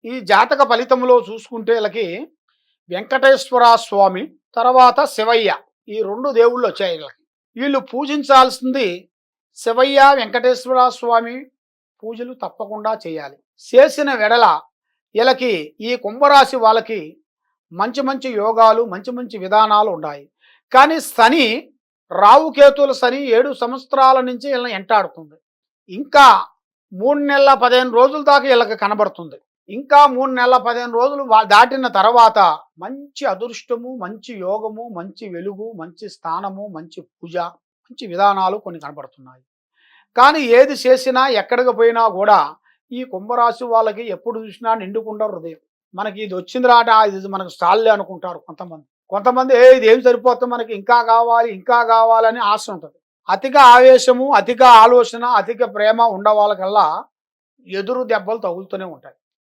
ఈ జాతక ఫలితంలో చూసుకుంటే వీళ్ళకి వెంకటేశ్వర స్వామి, తర్వాత శివయ్య, ఈ 2 దేవుళ్ళు వచ్చాయి వీళ్ళకి. వీళ్ళు పూజించాల్సింది శివయ్య, వెంకటేశ్వర స్వామి పూజలు తప్పకుండా చేయాలి. చేసిన వెడల వీళ్ళకి ఈ కుంభరాశి వాళ్ళకి మంచి మంచి యోగాలు, మంచి మంచి విధానాలు ఉన్నాయి. కానీ శని, రావుకేతుల శని 7 సంవత్సరాల నుంచి వీళ్ళని ఎంటాడుతుంది. ఇంకా 3 నెలల 15 రోజుల దాకా వీళ్ళకి కనబడుతుంది. ఇంకా 3 నెలల 15 రోజులు దాటిన తర్వాత మంచి అదృష్టము, మంచి యోగము, మంచి వెలుగు, మంచి స్థానము, మంచి పూజ, మంచి విధానాలు కొన్ని కనబడుతున్నాయి. కానీ ఏది చేసినా ఎక్కడికి పోయినా కూడా ఈ కుంభరాశి వాళ్ళకి ఎప్పుడు చూసినా నిండుకుండ హృదయం. మనకి ఇది వచ్చింది రాట, ఇది మనకు చాలులే అనుకుంటారు కొంతమంది. కొంతమంది ఇది ఏం సరిపోతుంది, మనకి ఇంకా కావాలి, ఇంకా కావాలని ఆశ ఉంటుంది. అతిగా ఆవేశము, అతిగా ఆలోచన, అధిక ప్రేమ ఉండే వాళ్ళకల్లా ఎదురు దెబ్బలు తగులుతూనే ఉంటాయి.